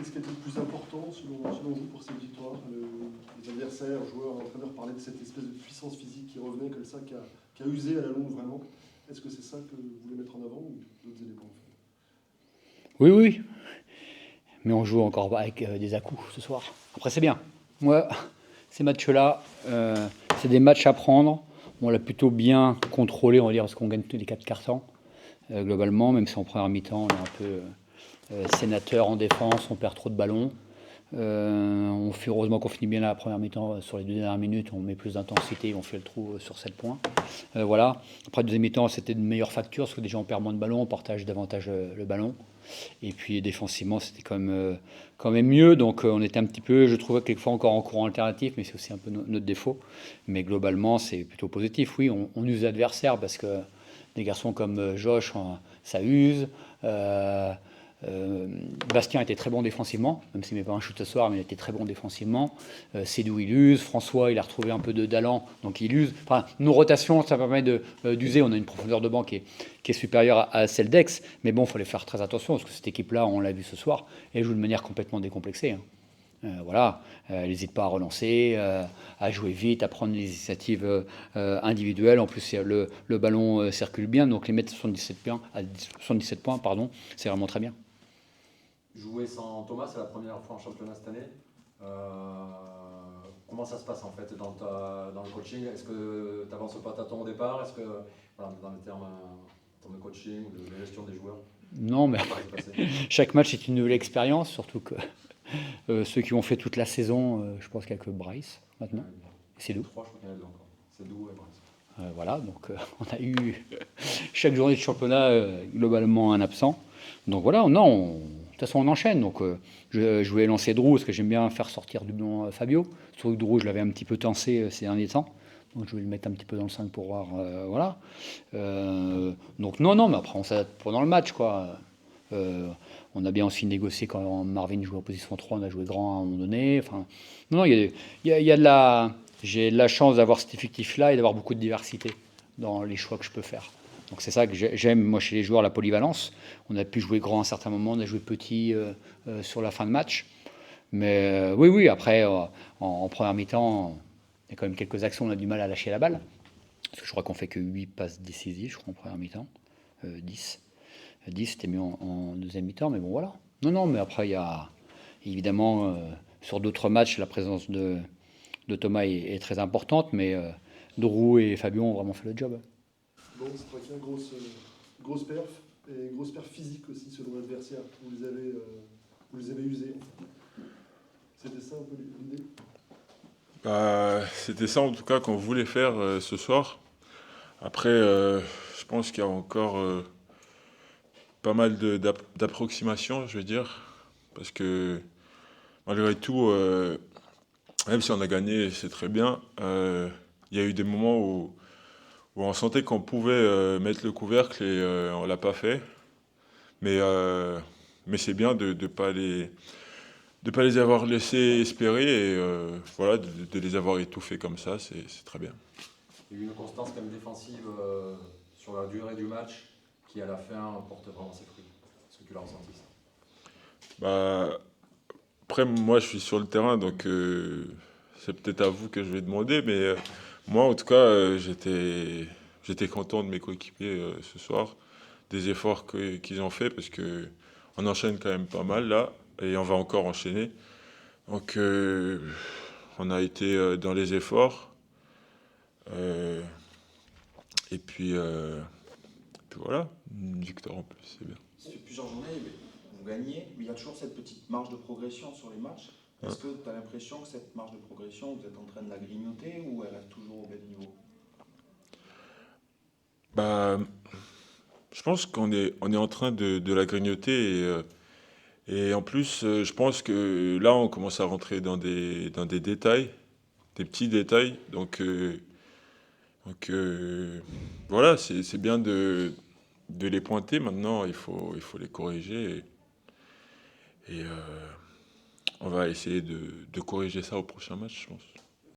qu'est-ce qui a été le plus important selon vous pour cette victoire? Les adversaires, joueurs, entraîneurs parlaient de cette espèce de puissance physique qui revenait comme ça, qui a usé à la longue vraiment. Est-ce que c'est ça que vous voulez mettre en avant ou d'autres éléments en fait? Oui, oui, mais on joue encore avec des à-coups ce soir. Après, c'est bien. Moi, ces matchs-là, c'est des matchs à prendre. On l'a plutôt bien contrôlé, on va dire, parce qu'on gagne tous les 4 cartons, globalement, même si en première mi-temps, on est un peu sénateur en défense, on perd trop de ballons. On fait heureusement qu'on finit bien la première mi-temps. Sur les 2 dernières minutes, on met plus d'intensité, on fait le trou sur 7 points. Voilà. Après, la deuxième mi-temps, c'était de meilleure facture, parce que déjà on perd moins de ballons, on partage davantage le ballon. Et puis défensivement, c'était quand même mieux. Donc on était un petit peu, je trouvais quelquefois encore en courant alternatif, mais c'est aussi un peu notre défaut. Mais globalement, c'est plutôt positif. Oui, on use l'adversaire parce que des garçons comme Josh, ça use. Bastien était très bon défensivement, même s'il ne met pas un shoot ce soir, mais il était très bon défensivement. Sédou, il use. François, il a retrouvé un peu d'allant, donc il use. Enfin, nos rotations, ça permet d'user. On a une profondeur de banc qui est supérieure à celle d'Aix. Mais bon, il fallait faire très attention, parce que cette équipe-là, on l'a vu ce soir, elle joue de manière complètement décomplexée. Hein. Voilà, elle n'hésite pas à relancer, à jouer vite, à prendre les initiatives individuelles. En plus, le ballon circule bien, donc les mettre 77 points, à 77 points, pardon, c'est vraiment très bien. Jouer sans Thomas, c'est la première fois en championnat cette année. Comment ça se passe en fait dans le coaching? Est-ce que tu n'avances pas tâton au départ? Est-ce que, voilà, dans les termes de coaching ou de gestion des joueurs? Non, mais chaque match est une nouvelle expérience, surtout que ceux qui ont fait toute la saison, je pense qu'il n'y a que Bryce maintenant. C'est d'où? Je crois qu'il y en a deux encore. C'est d'où et Bryce. Voilà, donc on a eu chaque journée de championnat globalement un absent. Donc voilà, non, de toute façon on enchaîne. Donc je voulais lancer Drew parce que j'aime bien faire sortir du bon Fabio. Surtout que Drew, je l'avais un petit peu tensé ces derniers temps. Donc je vais le mettre un petit peu dans le 5 pour voir. Voilà. Donc non, mais après on s'adapte pendant le match, quoi. On a bien aussi négocié quand Marvin jouait en position 3, on a joué grand à un moment donné. Enfin, non, il y a de la... J'ai de la chance d'avoir cet effectif-là et d'avoir beaucoup de diversité dans les choix que je peux faire. Donc c'est ça que j'aime, moi, chez les joueurs, la polyvalence. On a pu jouer grand à un certain moment, on a joué petit sur la fin de match. Mais oui, après, en première mi-temps, il y a quand même quelques actions, on a du mal à lâcher la balle. Parce que je crois qu'on fait que 8 passes décisives, je crois, en première mi-temps. 10. 10, c'était mieux en deuxième mi-temps, mais bon, voilà. Non, mais après, il y a évidemment, sur d'autres matchs, la présence de Thomas est très importante, mais Drew et Fabio ont vraiment fait le job. Bon, c'est pas qu'il y a grosse perf, et grosse perf physique aussi selon l'adversaire. Vous les avez usés. C'était ça un peu l'idée? C'était ça en tout cas qu'on voulait faire ce soir. Après, je pense qu'il y a encore pas mal d'approximations, je veux dire, parce que malgré tout, même si on a gagné, c'est très bien, il y a eu des moments où on sentait qu'on pouvait mettre le couvercle et on l'a pas fait. Mais c'est bien de ne pas les avoir laissés espérer et voilà, de les avoir étouffés comme ça, c'est très bien. Il y a eu une constance quand même défensive sur la durée du match qui à la fin porte vraiment ses fruits. Est-ce que tu l'as ressenti ça? Bah, après, moi je suis sur le terrain, donc c'est peut-être à vous que je vais demander, mais moi en tout cas j'étais content de mes coéquipiers ce soir, des efforts qu'ils ont fait, parce que on enchaîne quand même pas mal là, et on va encore enchaîner. Donc on a été dans les efforts, et puis voilà, une victoire en plus, c'est bien. Ça fait plusieurs journées, vous gagnez, mais il y a toujours cette petite marge de progression sur les matchs. Est-ce que tu as l'impression que cette marge de progression, vous êtes en train de la grignoter ou elle reste toujours au même niveau? Bah, je pense on est en train de la grignoter, et en plus, je pense que là, on commence à rentrer dans des détails, des petits détails. Donc voilà, c'est bien de les pointer. Maintenant, il faut les corriger. Et on va essayer de corriger ça au prochain match, je pense.